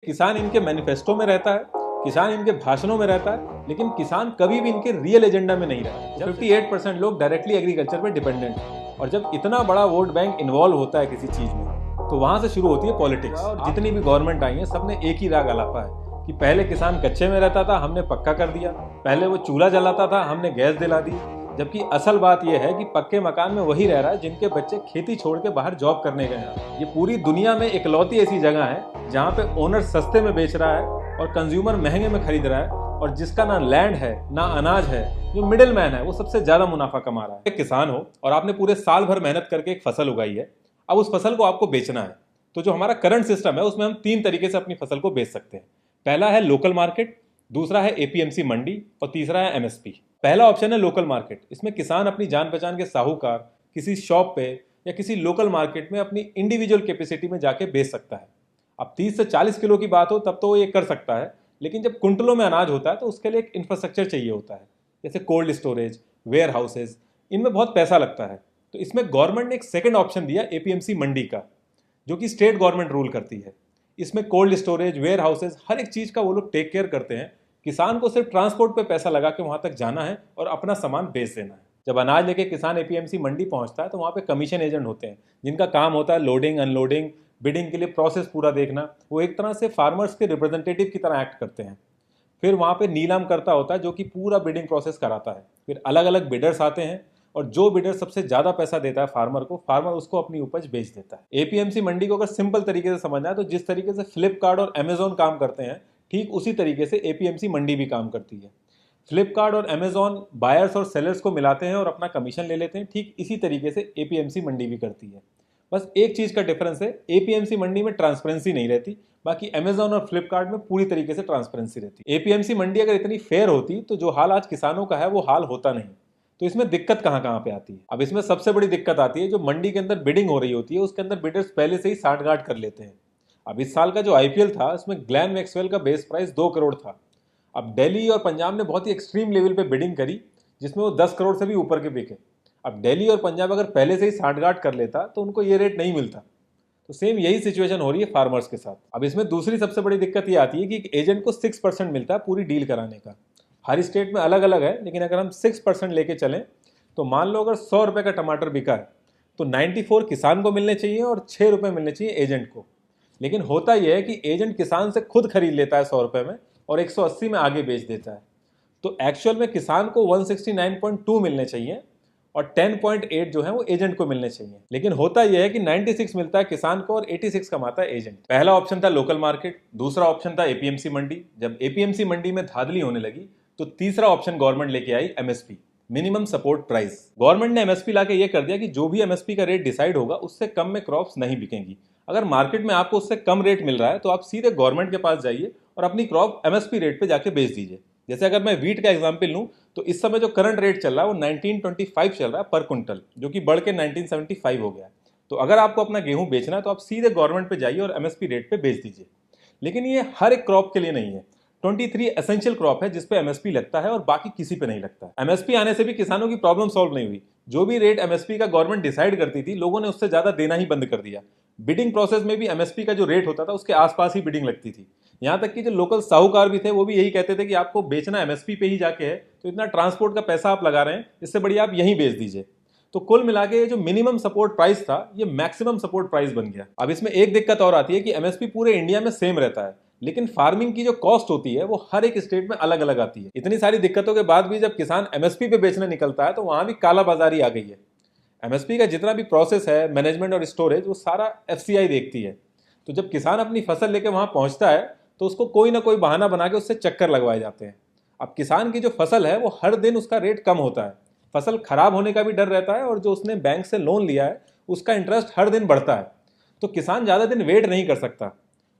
किसान इनके मैनिफेस्टो में रहता है, किसान इनके भाषणों में रहता है, लेकिन किसान कभी भी इनके रियल एजेंडा में नहीं रहा। जब 58% लोग डायरेक्टली एग्रीकल्चर पे डिपेंडेंट हैं और जब इतना बड़ा वोट बैंक इन्वॉल्व होता है किसी चीज में, तो वहां से शुरू होती है पॉलिटिक्स। और जितनी भी गवर्नमेंट आई है सबने एक ही राग अलापा है कि पहले किसान कच्चे में रहता था, हमने पक्का कर दिया। पहले वो चूल्हा जलाता था, हमने गैस दिला दी। जबकि असल बात यह है कि पक्के मकान में वही रह रहा है जिनके बच्चे खेती छोड़ के बाहर जॉब करने गए हैं। ये पूरी दुनिया में इकलौती ऐसी जगह है जहाँ पे ओनर सस्ते में बेच रहा है और कंज्यूमर महंगे में खरीद रहा है, और जिसका ना लैंड है ना अनाज है, जो मिडिल मैन है वो सबसे ज्यादा मुनाफा कमा रहा है। एक किसान हो और आपने पूरे साल भर मेहनत करके एक फसल उगाई है, अब उस फसल को आपको बेचना है। तो जो हमारा करंट सिस्टम है उसमें हम 3 तरीके से अपनी फसल को बेच सकते हैं। पहला है लोकल मार्केट, दूसरा है एपीएमसी मंडी और तीसरा है एमएसपी। पहला ऑप्शन है लोकल मार्केट। इसमें किसान अपनी जान पहचान के साहूकार किसी शॉप पे या किसी लोकल मार्केट में अपनी इंडिविजुअल कैपेसिटी में जाके बेच सकता है। अब 30 से 40 किलो की बात हो तब तो वो ये कर सकता है, लेकिन जब कुंटलों में अनाज होता है तो उसके लिए एक इंफ्रास्ट्रक्चर चाहिए होता है, जैसे कोल्ड स्टोरेज, वेयर हाउसेज। इनमें बहुत पैसा लगता है। तो इसमें गवर्नमेंट ने एक सेकेंड ऑप्शन दिया एपीएमसी मंडी का, जो कि स्टेट गवर्नमेंट रूल करती है। इसमें कोल्ड स्टोरेज, वेयर हाउसेज, हर एक चीज का वो लोग टेक केयर करते हैं। किसान को सिर्फ ट्रांसपोर्ट पे पैसा लगा के वहां तक जाना है और अपना सामान बेच देना है। जब अनाज लेके किसान एपीएमसी मंडी पहुंचता है तो वहां पे कमीशन एजेंट होते हैं जिनका काम होता है लोडिंग, अनलोडिंग, बिडिंग के लिए प्रोसेस पूरा देखना। वो एक तरह से फार्मर्स के रिप्रेजेंटेटिव की तरह एक्ट करते हैं। फिर वहां पे नीलाम करता होता है जो कि पूरा बिडिंग प्रोसेस कराता है। फिर अलग अलग बिडर्स आते हैं और जो बिडर सबसे ज्यादा पैसा देता है फार्मर को, फार्मर उसको अपनी उपज बेच देता है। एपीएमसी मंडी को अगर सिंपल तरीके से समझना है तो जिस तरीके से फ्लिपकार्ट और अमेजोन काम करते हैं, ठीक उसी तरीके से एपीएमसी मंडी भी काम करती है। फ्लिपकार्ट और अमेजोन बायर्स और सेलर्स को मिलाते हैं और अपना कमीशन ले लेते हैं। ठीक इसी तरीके से एपीएमसी मंडी भी करती है। बस एक चीज का डिफरेंस है, एपीएमसी मंडी में ट्रांसपेरेंसी नहीं रहती, बाकी अमेजोन और फ्लिपकार्ट में पूरी तरीके से ट्रांसपेरेंसी रहती है। एपीएमसी मंडी अगर इतनी फेयर होती तो जो हाल आज किसानों का है वो हाल होता नहीं। तो इसमें दिक्कत कहाँ कहाँ पे आती है? अब इसमें सबसे बड़ी दिक्कत आती है जो मंडी के अंदर बिडिंग हो रही होती है उसके अंदर बिडर्स पहले से ही साठगांठ कर लेते हैं। अब इस साल का जो आईपीएल था उसमें ग्लैन मैक्सवेल का बेस प्राइस 2 करोड़ था। अब दिल्ली और पंजाब ने बहुत ही एक्सट्रीम लेवल पे बिडिंग करी जिसमें वो 10 करोड़ से भी ऊपर के बिके। अब दिल्ली और पंजाब अगर पहले से ही साठगांठ कर लेता तो उनको ये रेट नहीं मिलता। तो सेम यही सिचुएशन हो रही है फार्मर्स के साथ। अब इसमें दूसरी सबसे बड़ी दिक्कत ये आती है कि एक एजेंट को 6% मिलता है पूरी डील कराने का। हर स्टेट में अलग अलग है, लेकिन अगर हम 6% लेके चलें तो मान लो अगर 100 रुपए का टमाटर बिका है तो 94 किसान को मिलने चाहिए और 6 रुपए मिलने चाहिए एजेंट को। लेकिन होता यह है कि एजेंट किसान से खुद खरीद लेता है 100 रुपए में और 180 में आगे बेच देता है। तो एक्चुअल में किसान को 169.2 मिलने चाहिए और 10.8 जो है वो एजेंट को मिलने चाहिए। लेकिन होता यह है कि 96 मिलता है किसान को और 86 कमाता है एजेंट। पहला ऑप्शन था लोकल मार्केट, दूसरा ऑप्शन था एपीएमसी मंडी। जब एपीएमसी मंडी में धांधली होने लगी तो तीसरा ऑप्शन गवर्नमेंट लेके आई MSP, minimum support price. Government ने एमएसपी लाके ये कर दिया कि जो भी एमएसपी का रेट डिसाइड होगा उससे कम में क्रॉप्स नहीं बिकेंगी। अगर मार्केट में आपको उससे कम रेट मिल रहा है तो आप सीधे गवर्नमेंट के पास जाइए और अपनी क्रॉप एमएसपी रेट पे जाके बेच दीजिए। जैसे अगर मैं वीट का एग्जांपल लूं तो इस समय जो करंट रेट चल रहा है वो 1925 चल रहा है पर क्विंटल, जो कि बढ़ के 1975 हो गया। तो अगर आपको अपना गेहूं बेचना है तो आप सीधे गवर्नमेंट पे जाइए और एमएसपी रेट पे बेच दीजिए। लेकिन ये हर एक क्रॉप के लिए नहीं है। 23 एसेंशियल क्रॉप है जिसपे एमएसपी लगता है और बाकी किसी पे नहीं लगता। एमएसपी आने से भी किसानों की प्रॉब्लम सॉल्व नहीं हुई। जो भी रेट एमएसपी का गवर्नमेंट डिसाइड करती थी, लोगों ने उससे ज्यादा देना ही बंद कर दिया। बिडिंग प्रोसेस में भी एमएसपी का जो रेट होता था उसके आसपास ही बिडिंग लगती थी। यहां तक कि जो लोकल साहूकार भी थे वो भी यही कहते थे कि आपको बेचना एमएसपी पे ही जाके है, तो इतना ट्रांसपोर्ट का पैसा आप लगा रहे हैं, इससे बढ़िया आप यहीं बेच दीजिए। तो कुल मिला के जो मिनिमम सपोर्ट प्राइस था ये मैक्सिमम सपोर्ट प्राइस बन गया। अब इसमें एक दिक्कत और आती है कि एमएसपी पूरे इंडिया में सेम रहता है, लेकिन फार्मिंग की जो कॉस्ट होती है वो हर एक स्टेट में अलग अलग आती है। इतनी सारी दिक्कतों के बाद भी जब किसान एमएसपी पे बेचने निकलता है तो वहां भी कालाबाजारी आ गई है। एमएसपी का जितना भी प्रोसेस है, मैनेजमेंट और स्टोरेज, वो सारा एफसीआई देखती है। तो जब किसान अपनी फसल लेके वहां पहुंचता है तो उसको कोई ना कोई बहाना बना के उससे चक्कर लगवाए जाते हैं। अब किसान की जो फसल है वो हर दिन उसका रेट कम होता है, फसल खराब होने का भी डर रहता है और जो उसने बैंक से लोन लिया है उसका इंटरेस्ट हर दिन बढ़ता है। तो किसान ज्यादा दिन वेट नहीं कर सकता,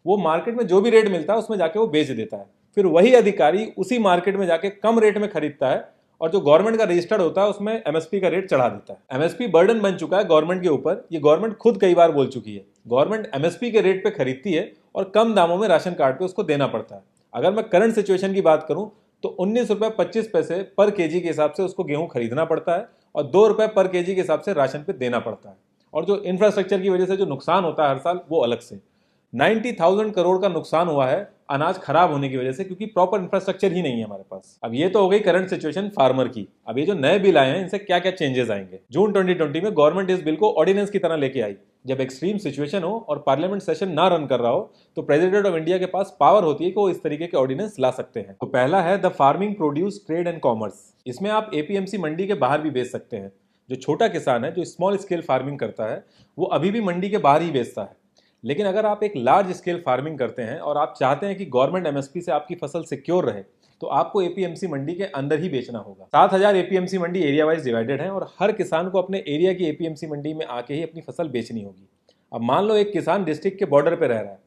वो मार्केट में जो भी रेट मिलता है उसमें जाके वो बेच देता है। फिर वही अधिकारी उसी मार्केट में जाके कम रेट में खरीदता है और जो गवर्नमेंट का रजिस्टर्ड होता है उसमें एमएसपी का रेट चढ़ा देता है। एमएसपी बर्डन बन चुका है गवर्नमेंट के ऊपर, ये गवर्नमेंट खुद कई बार बोल चुकी है। गवर्नमेंट एमएसपी के रेट पे खरीदती है और कम दामों में राशन कार्ड पे उसको देना पड़ता है। अगर मैं करंट सिचुएशन की बात करूं तो 19 रुपए 25 पैसे पर केजी के हिसाब से उसको गेहूं खरीदना पड़ता है और 2 रुपए पर केजी के हिसाब से राशन पे देना पड़ता है। और जो इंफ्रास्ट्रक्चर की वजह से जो नुकसान होता है हर साल वो अलग से। 90,000 करोड़ का नुकसान हुआ है अनाज खराब होने की वजह से, क्योंकि प्रॉपर इंफ्रास्ट्रक्चर ही नहीं है हमारे पास। अब ये तो हो गई करंट सिचुएशन फार्मर की। अब ये जो नए बिल आए हैं इनसे क्या क्या चेंजेस आएंगे। जून 2020 में गवर्नमेंट इस बिल को ऑर्डिनेंस की तरह लेके आई। जब एक्सट्रीम सिचुएशन हो और पार्लियामेंट सेशन ना रन कर रहा हो तो प्रेसिडेंट ऑफ इंडिया के पास पावर होती है कि वो इस तरीके के ऑर्डिनेंस ला सकते हैं। तो पहला है the farming produce trade and commerce. इसमें आप एपीएमसी मंडी के बाहर भी बेच सकते हैं। जो छोटा किसान है, जो स्मॉल स्केल फार्मिंग करता है, वो अभी भी मंडी के बाहर ही बेचता है। लेकिन अगर आप एक लार्ज स्केल फार्मिंग करते हैं और आप चाहते हैं कि गवर्नमेंट एमएसपी से आपकी फसल सिक्योर रहे, तो आपको एपीएमसी मंडी के अंदर ही बेचना होगा। 7,000 एपीएमसी मंडी एरिया वाइज डिवाइडेड है और हर किसान को अपने एरिया की एपीएमसी मंडी में आके ही अपनी फसल बेचनी होगी। अब मान लो एक किसान डिस्ट्रिक्ट के बॉर्डर पे रह रहा है,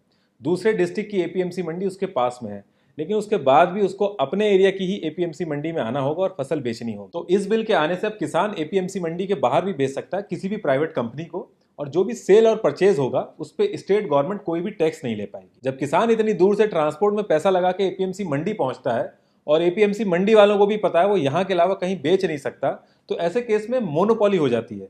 दूसरे डिस्ट्रिक्ट की एपीएमसी मंडी उसके पास में है, लेकिन उसके बाद भी उसको अपने एरिया की ही एपीएमसी मंडी में आना होगा और फसल बेचनी होगी। तो इस बिल के आने से अब किसान एपीएमसी मंडी के बाहर भी बेच सकता है किसी भी प्राइवेट कंपनी को, और जो भी सेल और परचेज होगा उस पर स्टेट गवर्नमेंट कोई भी टैक्स नहीं ले पाएगी। जब किसान इतनी दूर से ट्रांसपोर्ट में पैसा लगा के एपीएमसी मंडी पहुंचता है और एपीएमसी मंडी वालों को भी पता है वो यहाँ के अलावा कहीं बेच नहीं सकता, तो ऐसे केस में मोनोपोली हो जाती है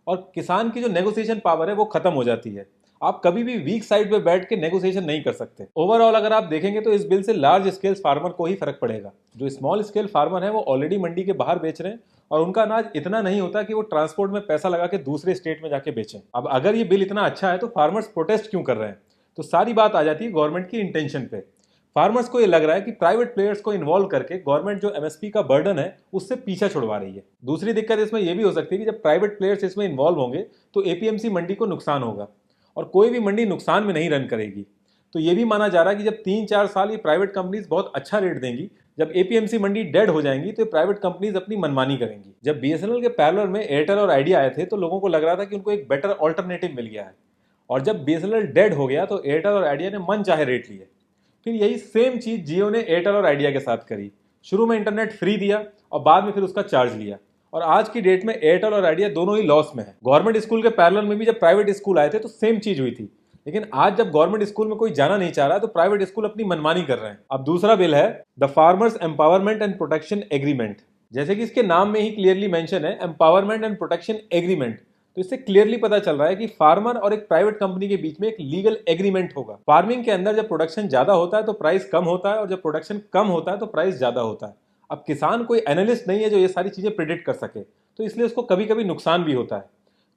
और किसान की जो नेगोशिएशन पावर है वो खत्म हो जाती है। आप कभी भी वीक साइड पे बैठ के नेगोशिएशन नहीं कर सकते। ओवरऑल अगर आप देखेंगे तो इस बिल से लार्ज स्केल फार्मर को ही फर्क पड़ेगा। जो स्मॉल स्केल फार्मर है वो ऑलरेडी मंडी के बाहर बेच रहे हैं और उनका अनाज इतना नहीं होता कि वो ट्रांसपोर्ट में पैसा लगा के दूसरे स्टेट में जाके बेचें। अब अगर ये बिल इतना अच्छा है तो फार्मर्स प्रोटेस्ट क्यों कर रहे हैं? तो सारी बात आ जाती है गवर्नमेंट की इंटेंशन पे। फार्मर्स को ये लग रहा है कि प्राइवेट प्लेयर्स को इन्वॉल्व करके गवर्नमेंट जो एमएसपी का बर्डन है उससे पीछा छुड़वा रही है। दूसरी दिक्कत इसमें यह भी हो सकती है कि जब प्राइवेट प्लेयर्स इसमें इन्वॉल्व होंगे तो एपीएमसी मंडी को नुकसान होगा और कोई भी मंडी नुकसान में नहीं रन करेगी। तो ये भी माना जा रहा है कि जब 3-4 साल ये प्राइवेट कंपनीज बहुत अच्छा रेट देंगी, जब एपीएमसी मंडी डेड हो जाएंगी तो प्राइवेट कंपनीज अपनी मनमानी करेंगी। जब बीएसएनएल के पैरेलल में एयरटेल और आइडिया आए थे तो लोगों को लग रहा था कि उनको एक बेटर ऑल्टरनेटिव मिल गया है, और जब बीएसएनएल डेड हो गया तो एयरटेल और आइडिया ने मन चाहे रेट लिए। फिर यही सेम चीज जियो ने एयरटेल और आइडिया के साथ करी। शुरू में इंटरनेट फ्री दिया और बाद में फिर उसका चार्ज लिया, और आज की डेट में एयरटेल और आइडिया दोनों ही लॉस में है। गवर्नमेंट स्कूल के पैरेलल में भी जब प्राइवेट स्कूल आए थे तो सेम चीज हुई थी, लेकिन आज जब गवर्नमेंट स्कूल में कोई जाना नहीं चाह रहा तो प्राइवेट स्कूल अपनी मनमानी कर रहे हैं। अब दूसरा बिल है the farmers empowerment and protection agreement. जैसे कि इसके नाम में ही क्लियरली मेंशन है एम्पावरमेंट एंड प्रोटेक्शन एग्रीमेंट, तो इससे क्लियरली पता चल रहा है कि फार्मर और एक प्राइवेट कंपनी के बीच में एक लीगल एग्रीमेंट होगा। फार्मिंग के अंदर जब प्रोडक्शन ज्यादा होता है तो प्राइस कम होता है, और जब प्रोडक्शन कम होता है तो प्राइस ज्यादा होता है। अब किसान कोई एनालिस्ट नहीं है जो ये सारी चीजें प्रिडिक्ट कर सके, तो इसलिए उसको कभी कभी नुकसान भी होता है।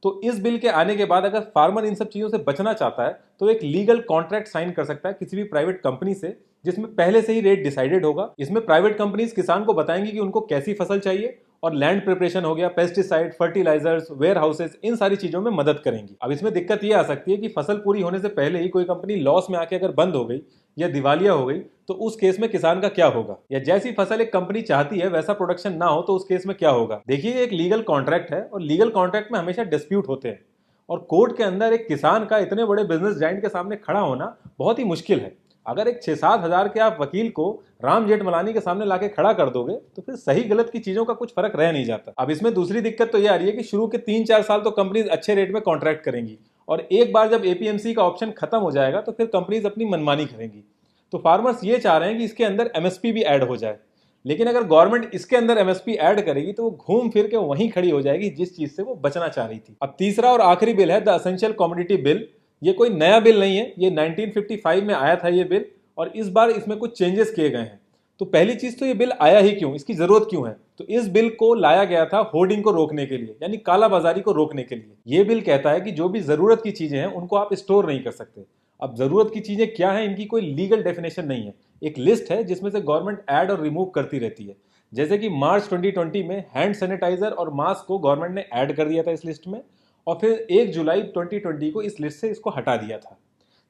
तो इस बिल के आने के बाद अगर फार्मर इन सब चीजों से बचना चाहता है तो एक लीगल कॉन्ट्रैक्ट साइन कर सकता है किसी भी प्राइवेट कंपनी से, जिसमें पहले से ही रेट डिसाइडेड होगा। इसमें प्राइवेट कंपनीज किसान को बताएंगी कि उनको कैसी फसल चाहिए, और लैंड प्रिपरेशन हो गया, पेस्टिसाइड, फर्टिलाइजर्स, वेयर हाउसेस, इन सारी चीजों में मदद करेंगी। अब इसमें दिक्कत ये आ सकती है कि फसल पूरी होने से पहले ही कोई कंपनी लॉस में आके अगर बंद हो गई या दिवालिया हो गई तो उस केस में किसान का क्या होगा, या जैसी फसल एक कंपनी चाहती है वैसा प्रोडक्शन ना हो तो उस केस में क्या होगा। देखिए एक लीगल कॉन्ट्रैक्ट है और लीगल कॉन्ट्रैक्ट में हमेशा डिस्प्यूट होते हैं, और कोर्ट के अंदर एक किसान का इतने बड़े बिजनेस जाइंट के सामने खड़ा होना बहुत ही मुश्किल है। अगर एक 6-7 हजार के आप वकील को राम जेठमलानी के सामने लाके खड़ा कर दोगे तो फिर सही गलत की चीजों का कुछ फर्क रह नहीं जाता। अब इसमें दूसरी दिक्कत तो ये आ रही है कि शुरू के 3-4 साल तो कंपनीज अच्छे रेट में कॉन्ट्रैक्ट करेंगी, और एक बार जब एपीएमसी का ऑप्शन खत्म हो जाएगा तो फिर कंपनीज अपनी मनमानी करेंगी। तो फार्मर्स ये चाह रहे हैं कि इसके अंदर एमएसपी भी ऐड हो जाए, लेकिन अगर गवर्नमेंट इसके अंदर एमएसपी ऐड करेगी तो वो घूम फिर के वहीं खड़ी हो जाएगी जिस चीज से वो बचना चाह रही थी। अब तीसरा और आखिरी बिल है द एसेंशियल कमोडिटी बिल। ये कोई नया बिल नहीं है, ये 1955 में आया था ये बिल, और इस बार इसमें कुछ चेंजेस किए गए हैं। तो पहली चीज तो ये बिल आया ही क्यों, इसकी जरूरत क्यों है? तो इस बिल को लाया गया था होर्डिंग को रोकने के लिए, यानी कालाबाजारी को रोकने के लिए। ये बिल कहता है कि जो भी जरूरत की चीजें हैं उनको आप स्टोर नहीं कर सकते। अब जरूरत की चीजें क्या है, इनकी कोई लीगल डेफिनेशन नहीं है, एक लिस्ट है जिसमें से गवर्नमेंट ऐड और रिमूव करती रहती है। जैसे कि मार्च 2020 में हैंड सैनिटाइजर और मास्क को गवर्नमेंट ने ऐड कर दिया था इस लिस्ट में, और फिर 1 जुलाई 2020 को इस लिस्ट से इसको हटा दिया था।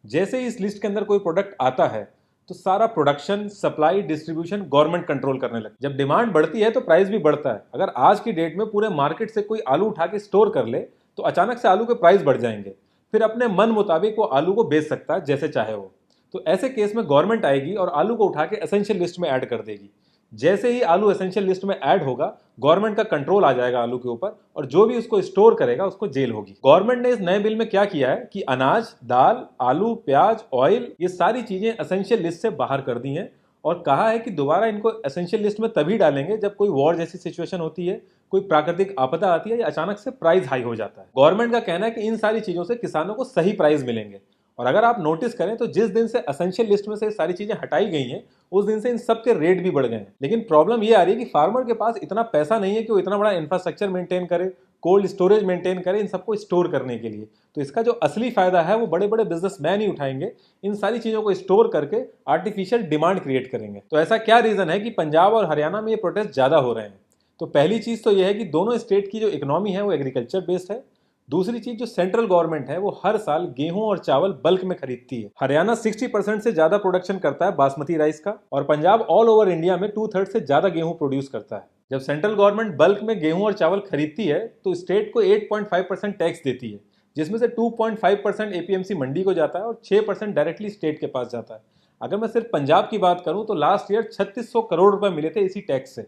जैसे ही इस लिस्ट के अंदर कोई प्रोडक्ट आता है तो सारा production, supply, distribution government control करने लगती है। जब डिमांड बढ़ती है तो प्राइस भी बढ़ता है। अगर आज की डेट में पूरे मार्केट से कोई आलू उठा के स्टोर कर ले तो अचानक से आलू के प्राइस बढ़ जाएंगे, फिर अपने मन मुताबिक वो आलू को बेच सकता है जैसे चाहे वो। तो ऐसे केस में गवर्नमेंट आएगी और आलू को उठा के एसेंशियल लिस्ट में ऐड कर देगी। जैसे ही आलू एसेंशियल लिस्ट में ऐड होगा गवर्नमेंट का कंट्रोल आ जाएगा आलू के ऊपर, और जो भी उसको स्टोर करेगा उसको जेल होगी। गवर्नमेंट ने इस नए बिल में क्या किया है कि अनाज, दाल, आलू, प्याज, ऑयल, ये सारी चीजें एसेंशियल लिस्ट से बाहर कर दी हैं, और कहा है कि दोबारा इनको एसेंशियल लिस्ट में तभी डालेंगे जब कोई वॉर जैसी सिचुएशन होती है, कोई प्राकृतिक आपदा आती है, या अचानक से प्राइस हाई हो जाता है। गवर्नमेंट का कहना है कि इन सारी चीजों से किसानों को सही प्राइस मिलेंगे, और अगर आप नोटिस करें तो जिस दिन से एसेंशियल लिस्ट में से सारी चीजें हटाई गई हैं उस दिन से इन सब के रेट भी बढ़ गए हैं। लेकिन प्रॉब्लम ये आ रही है कि फार्मर के पास इतना पैसा नहीं है कि वो इतना बड़ा इंफ्रास्ट्रक्चर मेंटेन करे, कोल्ड स्टोरेज मेंटेन करे इन सबको स्टोर करने के लिए। तो इसका जो असली फायदा है वो बड़े बड़े बिजनेसमैन ही उठाएंगे, इन सारी चीजों को स्टोर करके आर्टिफिशियल डिमांड क्रिएट करेंगे। तो ऐसा क्या रीजन है कि पंजाब और हरियाणा में ये प्रोटेस्ट ज्यादा हो रहे हैं? तो पहली चीज तो यह है कि दोनों स्टेट की जो इकोनॉमी है वो एग्रीकल्चर बेस्ड है। दूसरी चीज, जो सेंट्रल गवर्नमेंट है वो हर साल गेहूं और चावल बल्क में खरीदती है। हरियाणा 60% से ज्यादा प्रोडक्शन करता है बासमती राइस का, और पंजाब ऑल ओवर इंडिया में 2/3 से ज्यादा गेहूं प्रोड्यूस करता है। जब सेंट्रल गवर्नमेंट बल्क में गेहूं और चावल खरीदती है तो स्टेट को 8.5% टैक्स देती है, जिसमें से 2.5% एपीएमसी मंडी को जाता है और 6% डायरेक्टली स्टेट के पास जाता है। अगर मैं सिर्फ पंजाब की बात करूं तो लास्ट ईयर 3600 करोड़ रुपए मिले थे इसी टैक्स से,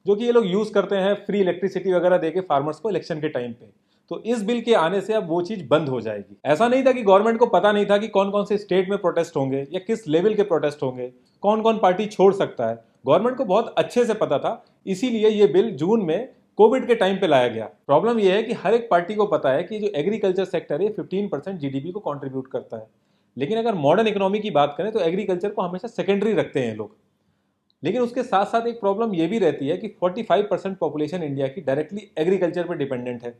जो कि ये लोग यूज करते हैं फ्री इलेक्ट्रिसिटी वगैरह देके फार्मर्स को इलेक्शन के टाइम पे। तो इस बिल के आने से अब वो चीज बंद हो जाएगी। ऐसा नहीं था कि गवर्नमेंट को पता नहीं था कि कौन कौन से स्टेट में प्रोटेस्ट होंगे या किस लेवल के प्रोटेस्ट होंगे, कौन कौन पार्टी छोड़ सकता है। गवर्नमेंट को बहुत अच्छे से पता था, इसीलिए ये बिल जून में कोविड के टाइम पे लाया गया। प्रॉब्लम यह है कि हर एक पार्टी को पता है कि जो एग्रीकल्चर सेक्टर है 15% जीडीपी को कंट्रीब्यूट करता है। लेकिन अगर मॉडर्न इकोनॉमी की बात करें तो एग्रीकल्चर को हमेशा सेकेंडरी रखते हैं लोग। लेकिन उसके साथ साथ एक प्रॉब्लम यह भी रहती है कि 45% पॉपुलेशन इंडिया की डायरेक्टली एग्रीकल्चर पर डिपेंडेंट है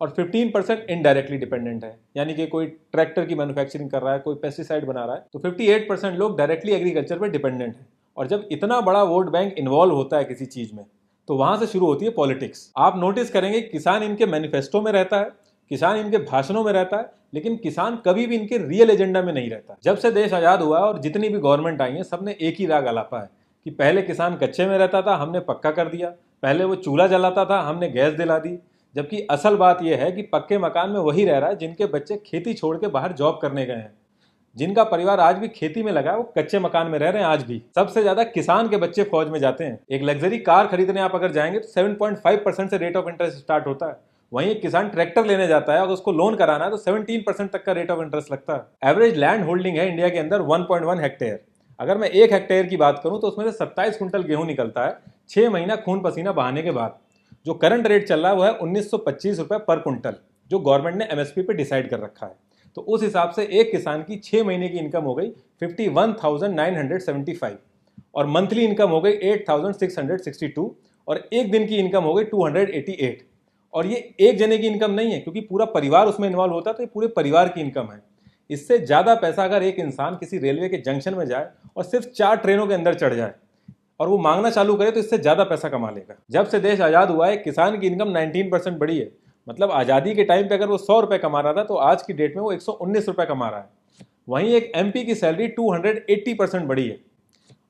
और 15% इनडायरेक्टली डिपेंडेंट है। यानी कि कोई ट्रैक्टर की मैन्युफैक्चरिंग कर रहा है, कोई पेस्टिसाइड बना रहा है, तो 58% लोग डायरेक्टली एग्रीकल्चर पर डिपेंडेंट है। और जब इतना बड़ा वोट बैंक इन्वॉल्व होता है किसी चीज में तो वहां से शुरू होती है पॉलिटिक्स। आप नोटिस करेंगे किसान इनके मैनिफेस्टो में रहता है, किसान इनके भाषणों में रहता है, लेकिन किसान कभी भी इनके रियल एजेंडा में नहीं रहता। जब से देश आजाद हुआ और जितनी भी गवर्नमेंट आई है सबने एक ही राग आलापा है कि पहले किसान कच्चे में रहता था, हमने पक्का कर दिया। पहले वो चूल्हा जलाता था, हमने गैस दिला दी। जबकि असल बात यह है कि पक्के मकान में वही रह रहा है जिनके बच्चे खेती छोड़ के बाहर जॉब करने गए हैं। जिनका परिवार आज भी खेती में लगा है वो कच्चे मकान में रह रहे हैं आज भी। सबसे ज्यादा किसान के बच्चे फौज में जाते हैं। एक लग्जरी कार खरीदने आप अगर जाएंगे तो 7.5% से रेट ऑफ इंटरेस्ट स्टार्ट होता है। वहीं एक किसान ट्रैक्टर लेने जाता है और उसको लोन कराना है तो 17% तक का रेट ऑफ इंटरेस्ट लगता है। एवरेज लैंड होल्डिंग है इंडिया के अंदर 1.1 हेक्टेयर। अगर मैं 1 हेक्टेयर की बात करूं तो उसमें से 27 कुंटल गेहूं निकलता है 6 महीना खून पसीना बहाने के बाद। जो करंट रेट चल रहा है वो है 1925 रुपए पर कुंटल, जो गवर्नमेंट ने एमएसपी पे डिसाइड कर रखा है। तो उस हिसाब से एक किसान की 6 महीने की इनकम हो गई 51,975 और मंथली इनकम हो गई 8,662 और एक दिन की इनकम हो गई 288। और ये एक जने की इनकम नहीं है, क्योंकि पूरा परिवार उसमें इन्वॉल्व होता है, तो ये पूरे परिवार की इनकम है। इससे ज्यादा पैसा अगर एक इंसान किसी रेलवे के जंक्शन में जाए और सिर्फ 4 ट्रेनों के अंदर चढ़ जाए और वो मांगना चालू करे तो इससे ज्यादा पैसा कमा लेगा। जब से देश आजाद हुआ है किसान की इनकम 19% बढ़ी है। मतलब आजादी के टाइम पे अगर वो 100 रुपए कमा रहा था तो आज की डेट में वो 119 रुपए कमा रहा है। वहीं एक एमपी की सैलरी 280% बढ़ी है।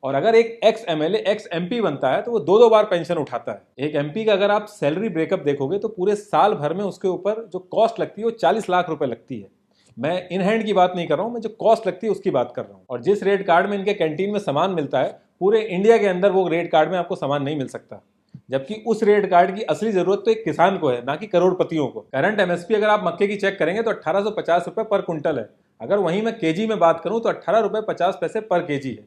और अगर एक एक्स एमएलए एक्स एमपी बनता है तो वो 2-2 बार पेंशन उठाता है। एक एमपी का अगर आप सैलरी ब्रेकअप देखोगे तो पूरे साल भर में उसके ऊपर जो कॉस्ट लगती है वो 40 लाख रुपए लगती है। मैं इन हैंड की बात नहीं कर रहा हूं, मैं जो कॉस्ट लगती है उसकी बात कर रहा हूं। और जिस रेट कार्ड में इनके कैंटीन में सामान मिलता है पूरे इंडिया के अंदर वो रेट कार्ड में आपको सामान नहीं मिल सकता। जबकि उस रेट कार्ड की असली जरूरत तो एक किसान को है, ना कि करोड़पतियों को। करंट एमएसपी अगर आप मक्के की चेक करेंगे तो 1850 रुपए पर कुंटल है। अगर वहीं मैं केजी में बात करूं तो 18 रुपए 50 पैसे पर केजी है।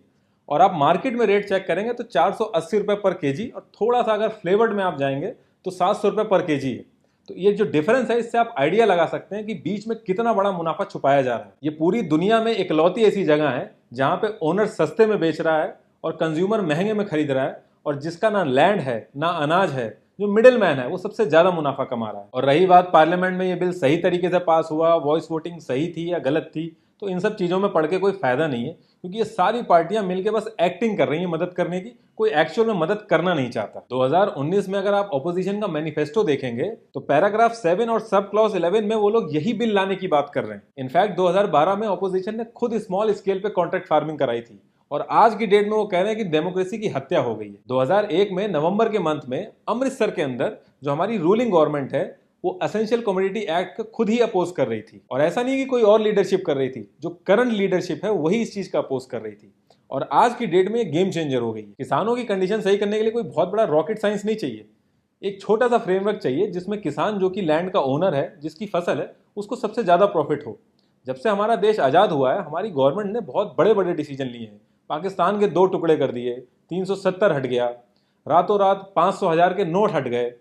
और आप मार्केट में रेट चेक करेंगे तो 480 रुपए पर केजी, और थोड़ा सा अगर फ्लेवर्ड में आप जाएंगे तो 700 रुपए पर केजी है। तो ये जो डिफरेंस है इससे आप आइडिया लगा सकते हैं कि बीच में कितना बड़ा मुनाफा छुपाया जा रहा है। ये पूरी दुनिया में इकलौती ऐसी जगह है जहां पे ओनर सस्ते में बेच रहा है और कंज्यूमर महंगे में खरीद रहा है, और जिसका ना लैंड है ना अनाज है, जो मिडिल मैन है वो सबसे ज्यादा मुनाफा कमा रहा है। और रही बात पार्लियामेंट में ये बिल सही तरीके से पास हुआ, वॉइस वोटिंग सही थी या गलत थी, तो इन सब चीजों में पढ़ के कोई फायदा नहीं है, क्योंकि ये सारी पार्टियां मिलकर बस एक्टिंग कर रही हैं मदद करने की, कोई एक्चुअल में मदद करना नहीं चाहता। 2019 में अगर आप ऑपोजिशन का मैनिफेस्टो देखेंगे तो पैराग्राफ 7 और सब क्लॉज 11 में वो लोग यही बिल लाने की बात कर रहे हैं। इनफैक्ट 2012 में ऑपोजिशन ने खुद स्मॉल स्केल पे कॉन्ट्रैक्ट फार्मिंग कराई थी, और आज की डेट में वो कह रहे हैं कि डेमोक्रेसी की हत्या हो गई है। 2001 में नवंबर के मंथ में अमृतसर के अंदर जो हमारी रूलिंग गवर्नमेंट है वो एसेंशियल कमोडिटी एक्ट को खुद ही अपोज कर रही थी। और ऐसा नहीं कि कोई और लीडरशिप कर रही थी, जो करंट लीडरशिप है वही इस चीज का अपोज कर रही थी। और आज की डेट में ये गेम चेंजर हो गई है। किसानों की कंडीशन सही करने के लिए कोई बहुत बड़ा रॉकेट साइंस नहीं चाहिए। एक छोटा सा फ्रेमवर्क चाहिए जिसमें किसान जो कि लैंड का ओनर है, जिसकी फसल है, उसको सबसे ज्यादा प्रॉफिट हो। जब से हमारा देश आजाद हुआ है हमारी गवर्नमेंट ने बहुत बड़े बड़े डिसीजन लिए हैं। पाकिस्तान के 2 टुकड़े कर दिए, 370 हट गया, रातों रात 500,000 के नोट हट गए।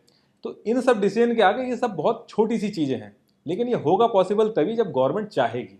तो इन सब डिसीजन के आगे ये सब बहुत छोटी सी चीजें हैं, लेकिन ये होगा पॉसिबल तभी जब गवर्नमेंट चाहेगी।